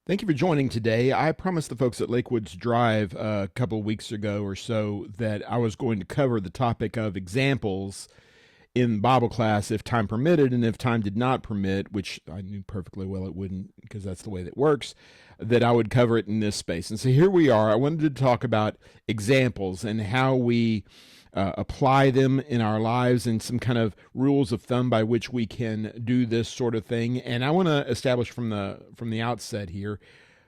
Thank you for joining today. I promised the folks at Lakewoods Drive a couple of weeks ago or so that I was going to cover the topic of examples in Bible class if time permitted, and if time did not permit, which I knew perfectly well it wouldn't because that's the way that works, that I would cover it in this space. And so here we are. I wanted to talk about examples and how we apply them in our lives and some kind of rules of thumb by which we can do this sort of thing. And I want to establish from the outset here,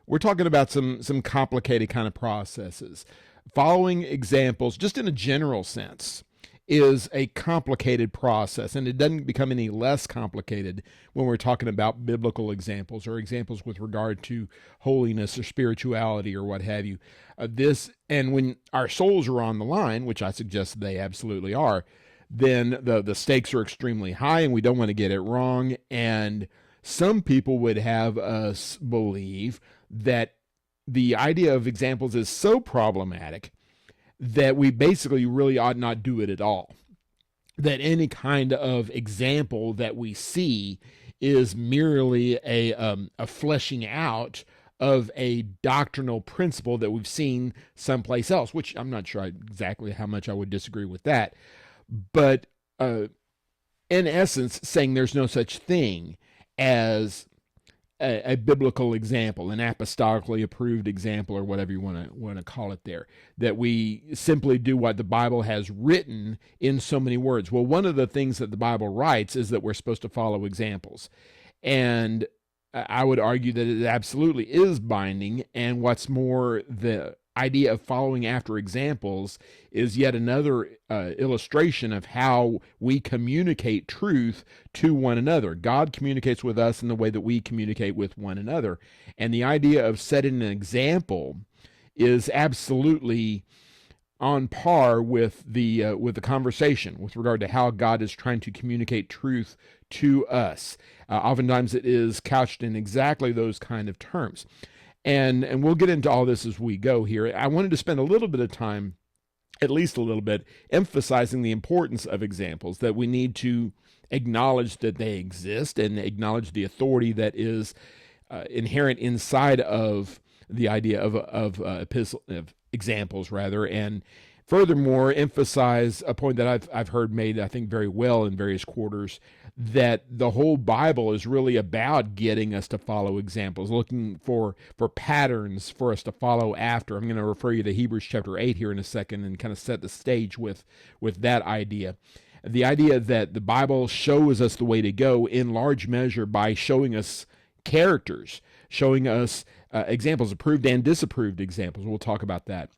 we're talking about some complicated kind of processes. Following examples, just in a general sense, is a complicated process, and it doesn't become any less complicated when we're talking about biblical examples or examples with regard to holiness or spirituality or what have you. And when our souls are on the line, which I suggest they absolutely are, then the stakes are extremely high, and we don't want to get it wrong. And some people would have us believe that the idea of examples is so problematic that we basically really ought not do it at all. That any kind of example that we see is merely a fleshing out of a doctrinal principle that we've seen someplace else, which I'm not sure exactly how much I would disagree with that. But in essence, saying there's no such thing as a biblical example, an apostolically approved example, or whatever you want to call it there, that we simply do what the Bible has written in so many words. Well, one of the things that the Bible writes is that we're supposed to follow examples. And I would argue that it absolutely is binding. And what's more, the idea of following after examples is yet another illustration of how we communicate truth to one another. God communicates with us in the way that we communicate with one another. And the idea of setting an example is absolutely on par with the conversation with regard to how God is trying to communicate truth to us. Oftentimes it is couched in exactly those kind of terms. And we'll get into all this as we go here. I wanted to spend a little bit of time, at least a little bit, emphasizing the importance of examples, that we need to acknowledge that they exist and acknowledge the authority that is inherent inside of the idea of examples, rather, and furthermore emphasize a point that I've heard made, I think, very well in various quarters, that the whole Bible is really about getting us to follow examples, looking for patterns for us to follow after. I'm going to refer you to Hebrews chapter 8 here in a second and kind of set the stage with that idea. The idea that the Bible shows us the way to go in large measure by showing us characters, showing us examples, approved and disapproved examples. We'll talk about that.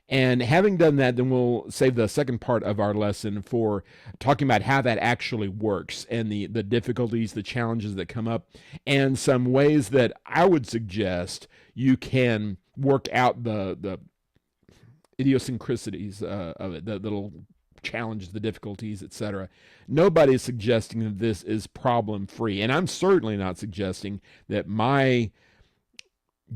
And having done that, then we'll save the second part of our lesson for talking about how that actually works and the difficulties, the challenges that come up, and some ways that I would suggest you can work out the idiosyncrasies of it, the little challenges, the difficulties, etc. Nobody's suggesting that this is problem-free, and I'm certainly not suggesting that my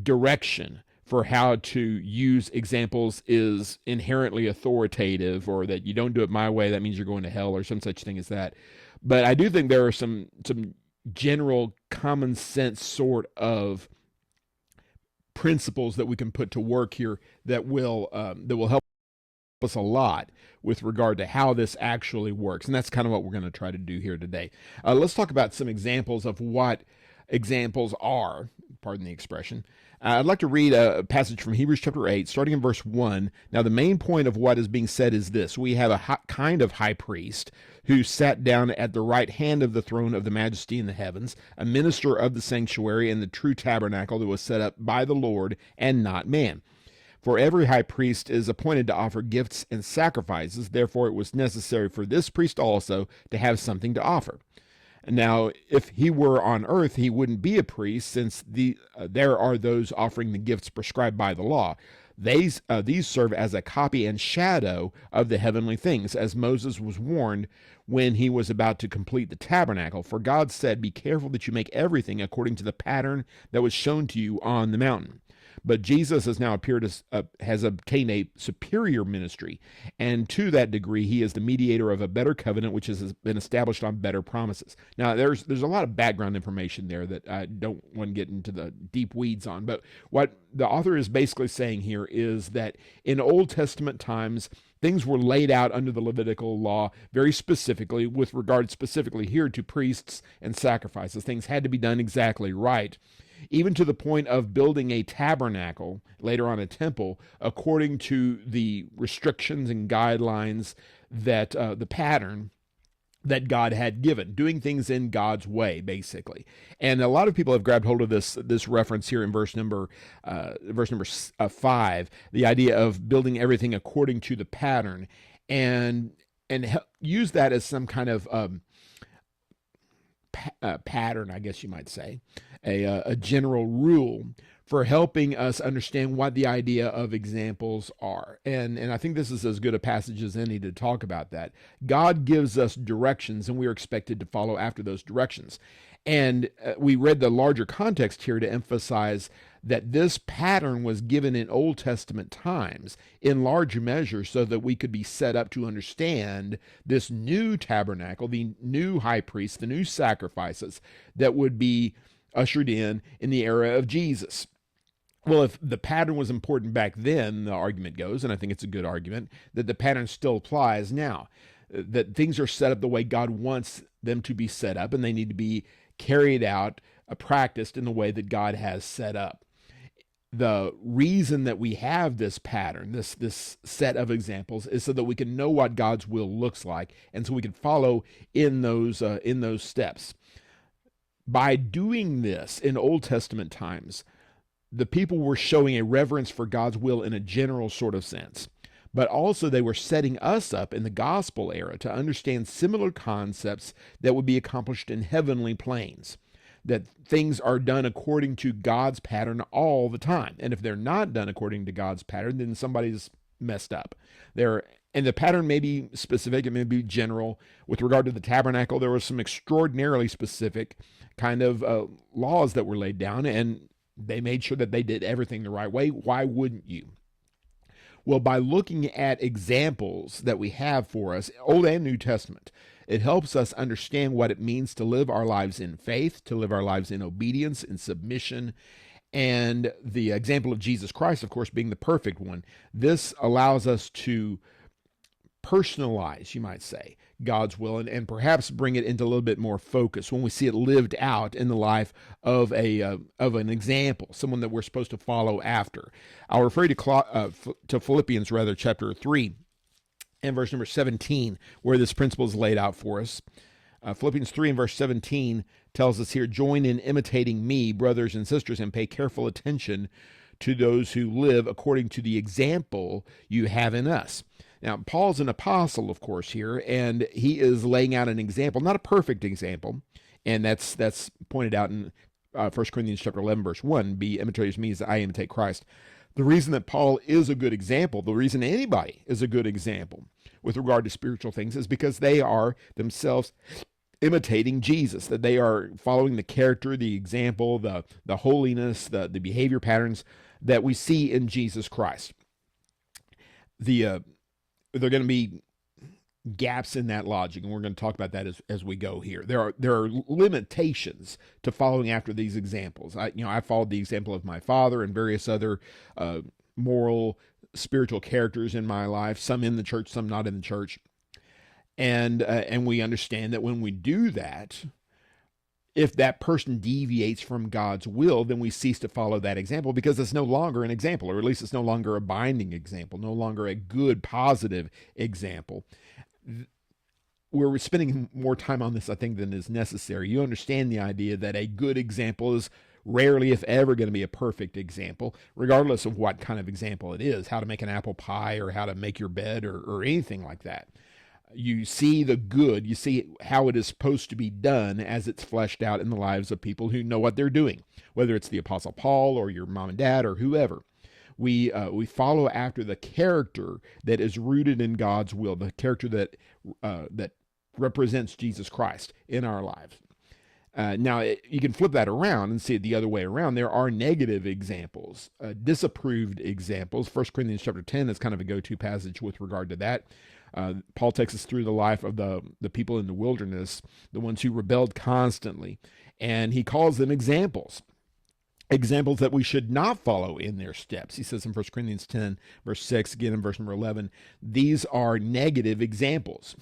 direction for how to use examples is inherently authoritative, or that you don't do it my way, that means you're going to hell, or some such thing as that. But I do think there are some general common sense sort of principles that we can put to work here that will help us a lot with regard to how this actually works. And that's kind of what we're going to try to do here today. Let's talk about some examples of what examples are, pardon the expression. I'd like to read a passage from Hebrews chapter 8, starting in verse 1. Now, the main point of what is being said is this: we have a kind of high priest who sat down at the right hand of the throne of the majesty in the heavens, a minister of the sanctuary and the true tabernacle that was set up by the Lord and not man. For every high priest is appointed to offer gifts and sacrifices. Therefore, it was necessary for this priest also to have something to offer. Now, if he were on earth, he wouldn't be a priest, since there are those offering the gifts prescribed by the law. These serve as a copy and shadow of the heavenly things, as Moses was warned when he was about to complete the tabernacle. For God said, "Be careful that you make everything according to the pattern that was shown to you on the mountain." But Jesus has now appeared as has obtained a superior ministry, and to that degree, he is the mediator of a better covenant, which has been established on better promises. Now, there's a lot of background information there that I don't want to get into the deep weeds on, but what the author is basically saying here is that in Old Testament times, things were laid out under the Levitical law very specifically, with regard specifically here to priests and sacrifices. Things had to be done exactly right, even to the point of building a tabernacle, later on a temple, according to the restrictions and guidelines that the pattern that God had given, doing things in God's way, basically. And a lot of people have grabbed hold of this reference here in verse number 5, the idea of building everything according to the pattern, and use that as some kind of pattern, I guess you might say, a general rule for helping us understand what the idea of examples are. And I think this is as good a passage as any to talk about that. God gives us directions, and we are expected to follow after those directions. And we read the larger context here to emphasize that this pattern was given in Old Testament times in large measure so that we could be set up to understand this new tabernacle, the new high priest, the new sacrifices that would be ushered in the era of Jesus. Well, if the pattern was important back then, the argument goes, and I think it's a good argument, that the pattern still applies now, that things are set up the way God wants them to be set up, and they need to be carried out, practiced in the way that God has set up. The reason that we have this pattern, this set of examples, is so that we can know what God's will looks like, and so we can follow in those steps. By doing this in Old Testament times, the people were showing a reverence for God's will in a general sort of sense, but also they were setting us up in the gospel era to understand similar concepts that would be accomplished in heavenly planes, that things are done according to God's pattern all the time. And if they're not done according to God's pattern, then somebody's messed up. And the pattern may be specific, it may be general. With regard to the tabernacle, there was some extraordinarily specific kind of laws that were laid down, and they made sure that they did everything the right way. Why wouldn't you? Well, by looking at examples that we have for us, Old and New Testament, it helps us understand what it means to live our lives in faith, to live our lives in obedience, in submission, and the example of Jesus Christ, of course, being the perfect one. This allows us to personalize, you might say, God's will, and perhaps bring it into a little bit more focus when we see it lived out in the life of an example, someone that we're supposed to follow after. I'll refer you to Philippians, chapter 3 and verse number 17, where this principle is laid out for us. Philippians 3 and verse 17 tells us here, "Join in imitating me, brothers and sisters, and pay careful attention to those who live according to the example you have in us." Now, Paul's an apostle, of course, here, and he is laying out an example, not a perfect example, and that's pointed out in 1 Corinthians chapter 11, verse 1, "Be imitators of me as I imitate Christ." The reason that Paul is a good example, the reason anybody is a good example with regard to spiritual things, is because they are themselves imitating Jesus, that they are following the character, the example, the holiness, the behavior patterns that we see in Jesus Christ. There are going to be gaps in that logic, and we're going to talk about that as we go here. There are limitations to following after these examples. I followed the example of my father and various other moral, spiritual characters in my life, some in the church, some not in the church, and we understand that when we do that, if that person deviates from God's will, then we cease to follow that example because it's no longer an example, or at least it's no longer a binding example, no longer a good, positive example. We're spending more time on this, I think, than is necessary. You understand the idea that a good example is rarely, if ever, going to be a perfect example, regardless of what kind of example it is, how to make an apple pie or how to make your bed or anything like that. You see the good, you see how it is supposed to be done as it's fleshed out in the lives of people who know what they're doing, whether it's the Apostle Paul or your mom and dad or whoever. We follow after the character that is rooted in God's will, the character that represents Jesus Christ in our lives. You can flip that around and see it the other way around. There are negative examples, disapproved examples. 1 Corinthians chapter 10 is kind of a go-to passage with regard to that. Paul takes us through the life of the people in the wilderness, the ones who rebelled constantly, and he calls them examples. Examples that we should not follow in their steps. He says in 1 Corinthians 10, verse 6, again in verse number 11, these are negative examples.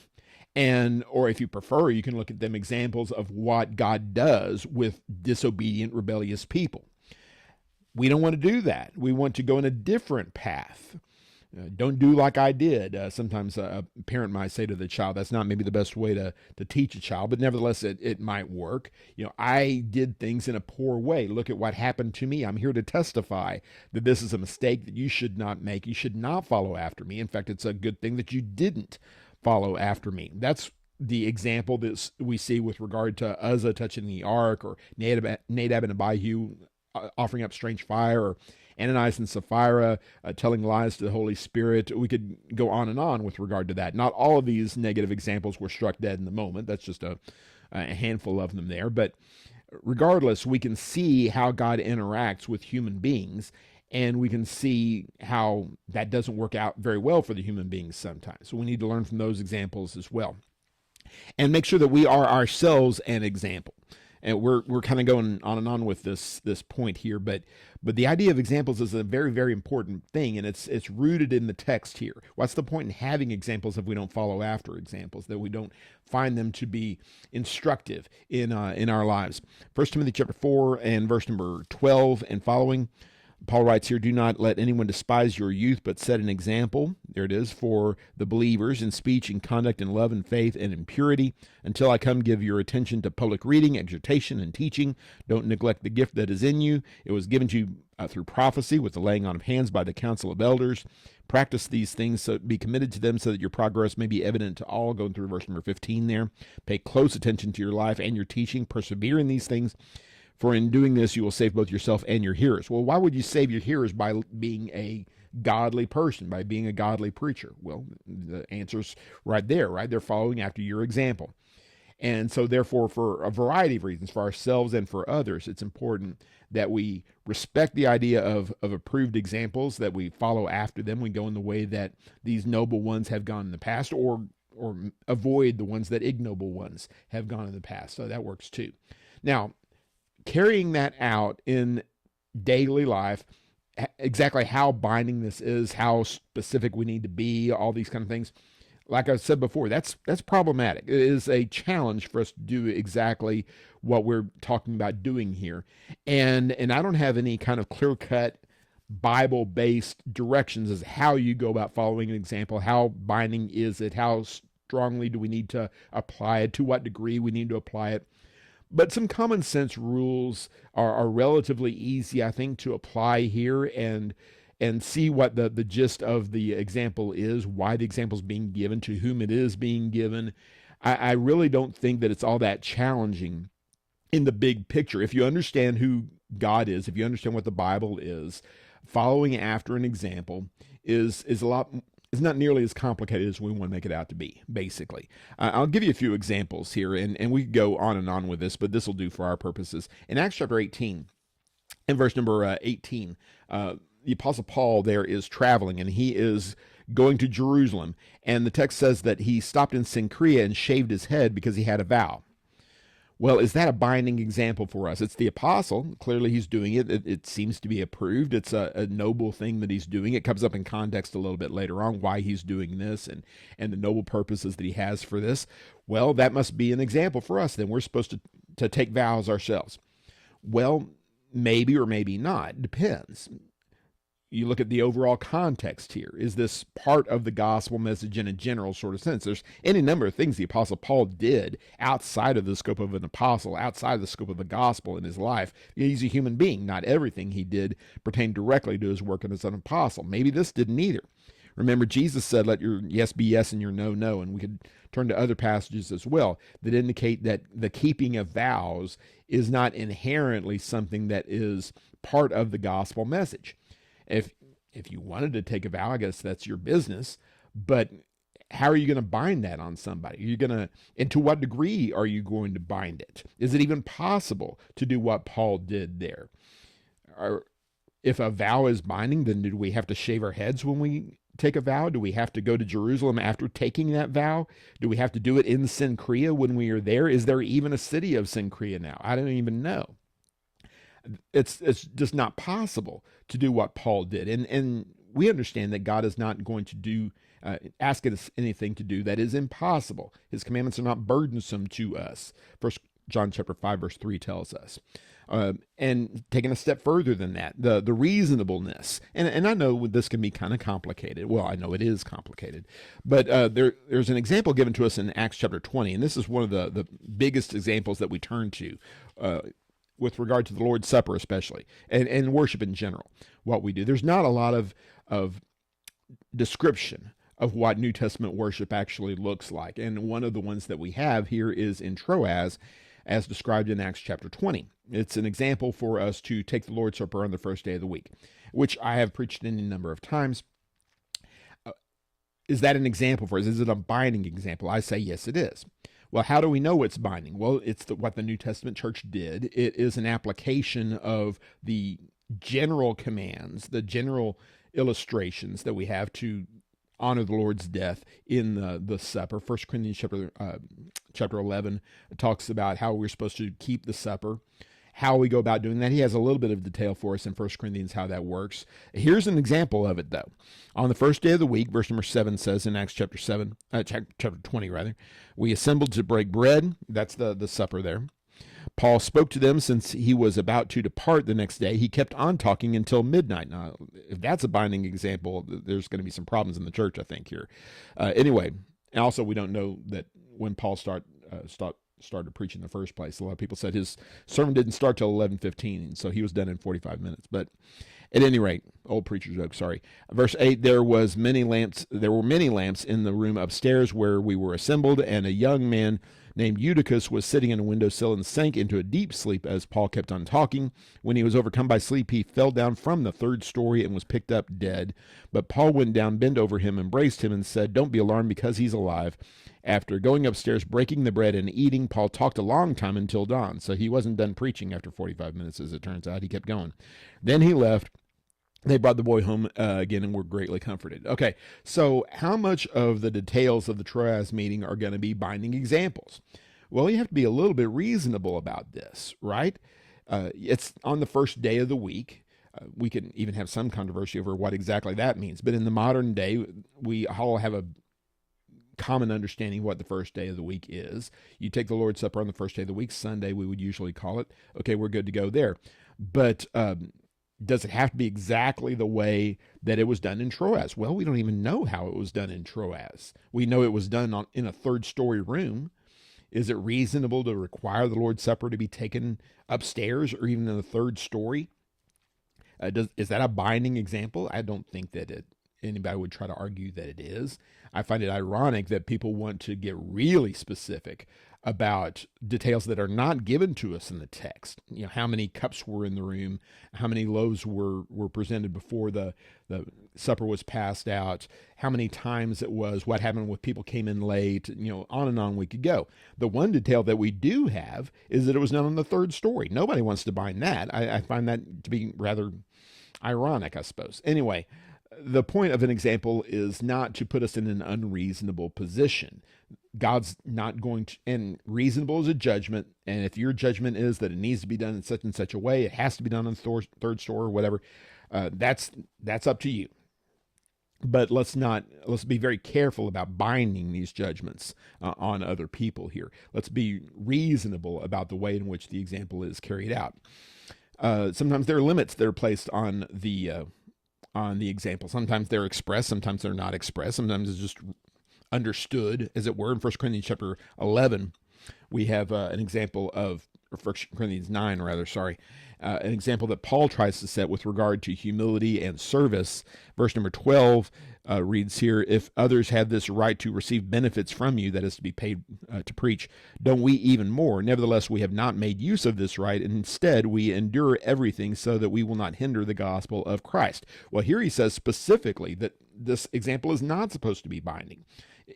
Or if you prefer, you can look at them examples of what God does with disobedient, rebellious people. We don't want to do that. We want to go in a different path. Don't do like I did. Sometimes a parent might say to the child, that's not maybe the best way to teach a child, but nevertheless, it might work. I did things in a poor way. Look at what happened to me. I'm here to testify that this is a mistake that you should not make. You should not follow after me. In fact, it's a good thing that you didn't follow after me. That's the example that we see with regard to Uzzah touching the ark, or Nadab and Abihu offering up strange fire, or Ananias and Sapphira telling lies to the Holy Spirit. We could go on and on with regard to that. Not all of these negative examples were struck dead in the moment. That's just a handful of them there. But regardless, we can see how God interacts with human beings, and we can see how that doesn't work out very well for the human beings sometimes. So we need to learn from those examples as well, and make sure that we are ourselves an example. And we're kind of going on and on with this point here, but the idea of examples is a very, very important thing, and it's rooted in the text here. What's the point in having examples if we don't follow after examples, that we don't find them to be instructive in our lives? 1 Timothy chapter 4 and verse number 12 and following, Paul writes here, do not let anyone despise your youth, but set an example, there it is, for the believers in speech and conduct and love and faith and in purity. Until I come, give your attention to public reading, exhortation, and teaching. Don't neglect the gift that is in you. It was given to you through prophecy with the laying on of hands by the council of elders. Practice these things, so be committed to them so that your progress may be evident to all. Going through verse number 15 there. Pay close attention to your life and your teaching. Persevere in these things, for in doing this, you will save both yourself and your hearers. Well, why would you save your hearers? By being a godly person, by being a godly preacher. Well, the answer's right there, right? They're following after your example. And so therefore, for a variety of reasons, for ourselves and for others, it's important that we respect the idea of approved examples, that we follow after them. We go in the way that these noble ones have gone in the past, or avoid the ones that ignoble ones have gone in the past. So that works too. Now, carrying that out in daily life, exactly how binding this is, how specific we need to be, all these kind of things, like I said before, that's problematic. It is a challenge for us to do exactly what we're talking about doing here. And I don't have any kind of clear-cut Bible-based directions as how you go about following an example. How binding is it? How strongly do we need to apply it? To what degree we need to apply it? But some common sense rules are relatively easy, I think, to apply here, and see what the gist of the example is, why the example is being given, to whom it is being given. I really don't think that it's all that challenging in the big picture. If you understand who God is, if you understand what the Bible is, following after an example is not nearly as complicated as we want to make it out to be, basically. I'll give you a few examples here, and we could go on and on with this, but this will do for our purposes. In Acts chapter 18, in verse number 18, the Apostle Paul there is traveling, and he is going to Jerusalem, and the text says that he stopped in Cenchrea and shaved his head because he had a vow. Well, is that a binding example for us? It's the apostle. Clearly he's doing it. It seems to be approved. It's a noble thing that he's doing. It comes up in context a little bit later on, why he's doing this and the noble purposes that he has for this. Well, that must be an example for us. Then we're supposed to take vows ourselves. Well, maybe or maybe not. Depends. You look at the overall context here. Is this part of the gospel message in a general sort of sense? There's any number of things the Apostle Paul did outside of the scope of an apostle, outside of the scope of the gospel in his life. He's a human being. Not everything he did pertained directly to his work as an apostle. Maybe this didn't either. Remember, Jesus said, let your yes be yes and your no, no. And we could turn to other passages as well that indicate that the keeping of vows is not inherently something that is part of the gospel message. If you wanted to take a vow, I guess that's your business, but how are you going to bind that on somebody? Are you going to, and to what degree are you going to bind it? Is it even possible to do what Paul did there? Or if a vow is binding, then do we have to shave our heads when we take a vow? Do we have to go to Jerusalem after taking that vow? Do we have to do it in Cenchrea when we are there? Is there even a city of Cenchrea now? I don't even know. It's just not possible to do what Paul did. And we understand that God is not going to do ask us anything to do that is impossible. His commandments are not burdensome to us. First John chapter 5 verse 3 tells us. And taking a step further than that, the reasonableness, and I know this can be kind of complicated. Well, I know it is complicated, but there's an example given to us in Acts chapter 20, and this is one of the biggest examples that we turn to with regard to the Lord's Supper especially, and worship in general, what we do. There's not a lot of description of what New Testament worship actually looks like, and one of the ones that we have here is in Troas, as described in Acts chapter 20. It's an example for us to take the Lord's Supper on the first day of the week, which I have preached any number of times. Is that an example for us? Is it a binding example? I say yes, it is. Well, how do we know it's binding? Well, it's what the New Testament church did. It is an application of the general commands, the general illustrations that we have to honor the Lord's death in the supper. 1 Corinthians chapter 11 talks about how we're supposed to keep the supper, how we go about doing that. He has a little bit of detail for us in 1 Corinthians how that works. Here's an example of it, though. On the first day of the week, verse number 7 says in Acts chapter 20 rather, we assembled to break bread. That's the supper there. Paul spoke to them since he was about to depart the next day. He kept on talking until midnight. Now, if that's a binding example, there's going to be some problems in the church, I think, here. Anyway, and also we don't know that when Paul started preaching in the first place. A lot of people said his sermon didn't start till 11:15, so he was done in 45 minutes. But at any rate, old preacher joke, sorry. Verse 8, there were many lamps in the room upstairs where we were assembled, and a young man named Eutychus was sitting in a windowsill and sank into a deep sleep as Paul kept on talking. When he was overcome by sleep, he fell down from the third story and was picked up dead. But Paul went down, bent over him, embraced him, and said, "Don't be alarmed, because he's alive." After going upstairs, breaking the bread and eating, Paul talked a long time until dawn. So he wasn't done preaching after 45 minutes, as it turns out. He kept going. Then he left. They brought the boy home again and were greatly comforted. Okay, so how much of the details of the Troas meeting are going to be binding examples? Well, you have to be a little bit reasonable about this, right? It's on the first day of the week. We can even have some controversy over what exactly that means. But in the modern day, we all have a common understanding of what the first day of the week is. You take the Lord's Supper on the first day of the week, Sunday we would usually call it. Okay, we're good to go there. But does it have to be exactly the way that it was done in Troas? Well, we don't even know how it was done in Troas. We know it was done in a third-story room. Is it reasonable to require the Lord's Supper to be taken upstairs or even in the third story? Is that a binding example? I don't think that anybody would try to argue that it is. I find it ironic that people want to get really specific about details that are not given to us in the text. You know, how many cups were in the room, how many loaves were presented before the supper was passed out, how many times it was, what happened when people came in late, on and on we could go. The one detail that we do have is that it was done on the third story. Nobody wants to bind that. I find that to be rather ironic, I suppose. Anyway, the point of an example is not to put us in an unreasonable position. God's not going to, and reasonable is a judgment. And if your judgment is that it needs to be done in such and such a way, it has to be done on the third story or whatever, that's up to you. But let's be very careful about binding these judgments on other people here. Let's be reasonable about the way in which the example is carried out. Sometimes there are limits that are placed on the example. Sometimes they're expressed, sometimes they're not expressed. Sometimes it's just understood, as it were. In 1 Corinthians chapter 11, we have an example of, or 1 Corinthians 9, rather, sorry, an example that Paul tries to set with regard to humility and service. Verse number 12 reads here, if others have this right to receive benefits from you, that is to be paid to preach, don't we even more? Nevertheless, we have not made use of this right. Instead, we endure everything so that we will not hinder the gospel of Christ. Well, here he says specifically that this example is not supposed to be binding.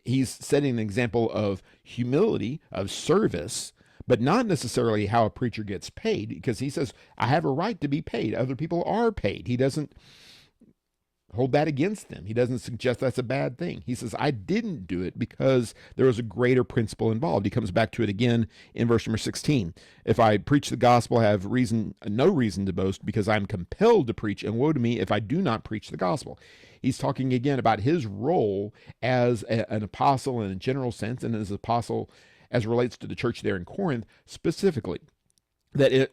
He's setting an example of humility, of service, but not necessarily how a preacher gets paid, because he says, I have a right to be paid. Other people are paid. He doesn't hold that against them. He doesn't suggest that's a bad thing. He says, I didn't do it because there was a greater principle involved. He comes back to it again in verse number 16. If I preach the gospel, I have no reason to boast, because I'm compelled to preach, and woe to me if I do not preach the gospel. He's talking again about his role as an apostle in a general sense, and as an apostle as relates to the church there in Corinth specifically, that it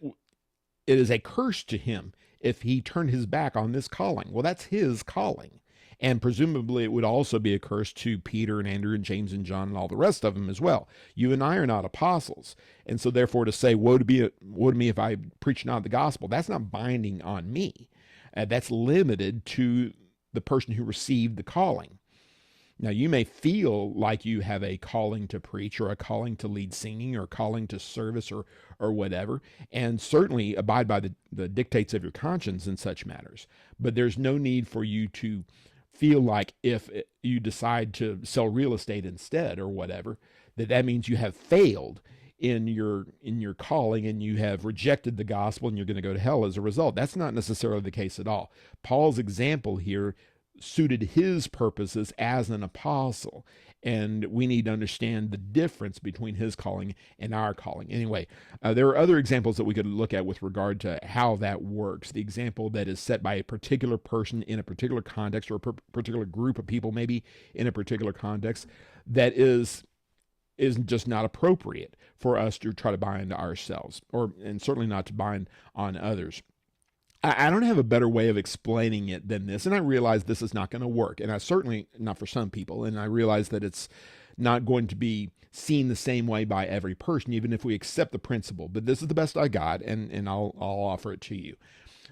is a curse to him if he turned his back on this calling. Well, that's his calling. And presumably it would also be a curse to Peter and Andrew and James and John and all the rest of them as well. You and I are not apostles. And so therefore to say, woe to me if I preach not the gospel, that's not binding on me. That's limited to the person who received the calling. Now, you may feel like you have a calling to preach, or a calling to lead singing, or a calling to service, or whatever, and certainly abide by the dictates of your conscience in such matters. But there's no need for you to feel like if you decide to sell real estate instead or whatever, that means you have failed in your calling, and you have rejected the gospel, and you're going to go to hell as a result. That's not necessarily the case at all. Paul's example here suited his purposes as an apostle, and we need to understand the difference between his calling and our calling. Anyway, there are other examples that we could look at with regard to how that works. The example that is set by a particular person in a particular context, or a particular group of people maybe in a particular context, that is just not appropriate for us to try to bind ourselves, and certainly not to bind on others. I don't have a better way of explaining it than this, and I realize this is not going to work, and I certainly not for some people, and I realize that it's not going to be seen the same way by every person, even if we accept the principle. But this is the best I got, and I'll offer it to you.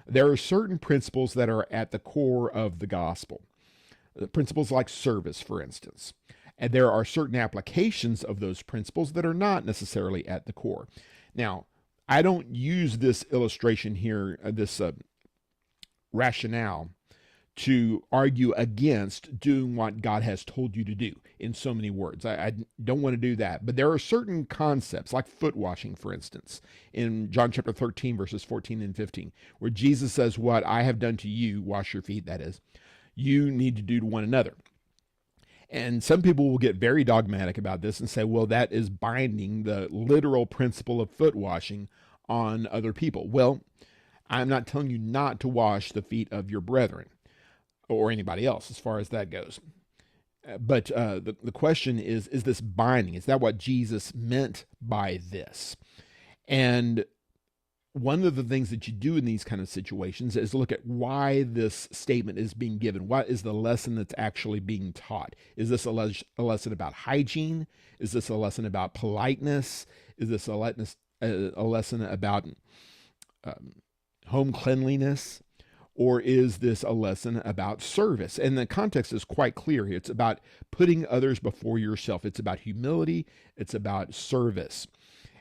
There are certain principles that are at the core of the gospel, principles like service, for instance. And there are certain applications of those principles that are not necessarily at the core. Now, I don't use this illustration here, this rationale, to argue against doing what God has told you to do in so many words. I don't want to do that. But there are certain concepts, like foot washing, for instance, in John chapter 13, verses 14 and 15, where Jesus says, what I have done to you, wash your feet, that is, you need to do to one another. And some people will get very dogmatic about this and say, well, that is binding the literal principle of foot washing on other people. Well, I'm not telling you not to wash the feet of your brethren or anybody else as far as that goes. But the question is this binding? Is that what Jesus meant by this? And one of the things that you do in these kind of situations is look at why this statement is being given. What is the lesson that's actually being taught? Is this a lesson about hygiene? Is this a lesson about politeness? Is this a lesson about home cleanliness? Or is this a lesson about service? And the context is quite clear here. It's about putting others before yourself. It's about humility. It's about service.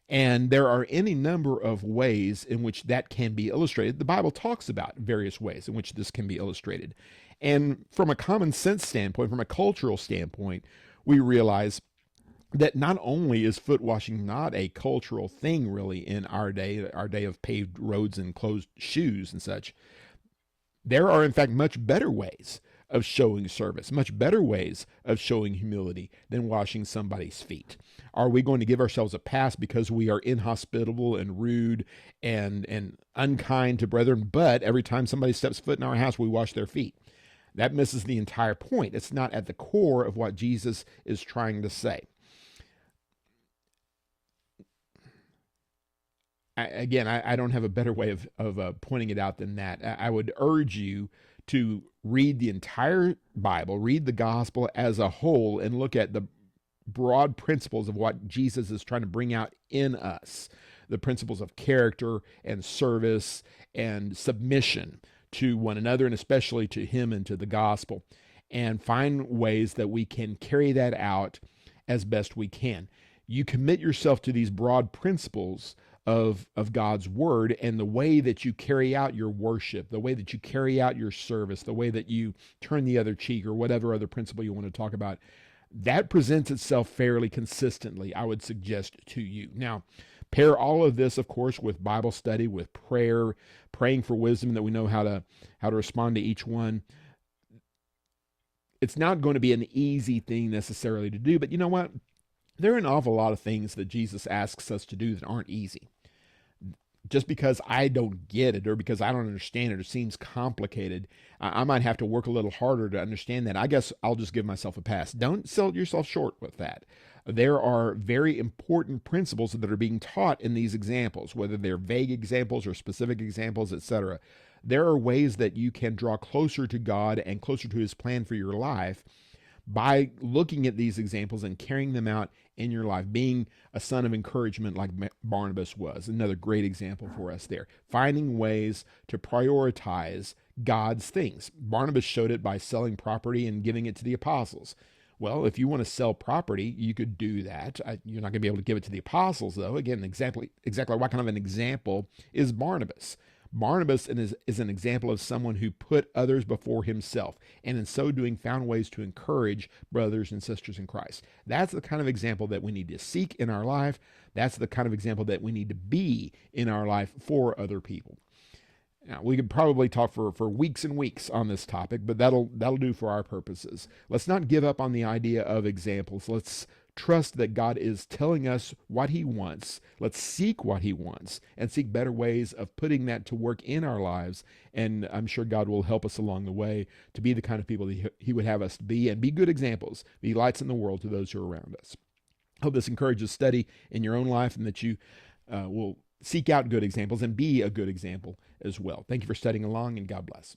And there are any number of ways in which that can be illustrated. The Bible talks about various ways in which this can be illustrated. And from a common sense standpoint, from a cultural standpoint, we realize that not only is foot washing not a cultural thing really in our day of paved roads and closed shoes and such, there are in fact much better ways of showing service, much better ways of showing humility than washing somebody's feet. Are we going to give ourselves a pass because we are inhospitable and rude and unkind to brethren, but every time somebody steps foot in our house, we wash their feet? That misses the entire point. It's not at the core of what Jesus is trying to say. I don't have a better way of pointing it out than that. I would urge you to read the entire Bible, read the gospel as a whole, and look at the broad principles of what Jesus is trying to bring out in us. The principles of character and service and submission to one another, and especially to him and to the gospel, and find ways that we can carry that out as best we can. You commit yourself to these broad principles of God's word, and the way that you carry out your worship, the way that you carry out your service, the way that you turn the other cheek, or whatever other principle you want to talk about, That presents itself fairly consistently, I would suggest to you. Now, pair all of this, of course, with Bible study, with prayer, praying for wisdom that we know how to respond to each one. It's not going to be an easy thing necessarily to do, but you know what? There are an awful lot of things that Jesus asks us to do that aren't easy. Just because I don't get it or because I don't understand it or seems complicated, I might have to work a little harder to understand that. I guess I'll just give myself a pass. Don't sell yourself short with that. There are very important principles that are being taught in these examples, whether they're vague examples or specific examples, etc. There are ways that you can draw closer to God and closer to his plan for your life by looking at these examples and carrying them out in your life, being a son of encouragement like Barnabas was. Another great example for us there. Finding ways to prioritize God's things. Barnabas showed it by selling property and giving it to the apostles. Well, if you want to sell property, you could do that. You're not going to be able to give it to the apostles, though. Again, exactly what kind of an example is Barnabas? Barnabas is an example of someone who put others before himself, and in so doing found ways to encourage brothers and sisters in Christ. That's the kind of example that we need to seek in our life. That's the kind of example that we need to be in our life for other people. Now, we could probably talk for weeks and weeks on this topic, but that'll do for our purposes. Let's not give up on the idea of examples. Let's trust that God is telling us what he wants. Let's seek what he wants and seek better ways of putting that to work in our lives. And I'm sure God will help us along the way to be the kind of people that he would have us to be and be good examples, be lights in the world to those who are around us. I hope this encourages study in your own life and that you will seek out good examples and be a good example as well. Thank you for studying along, and God bless.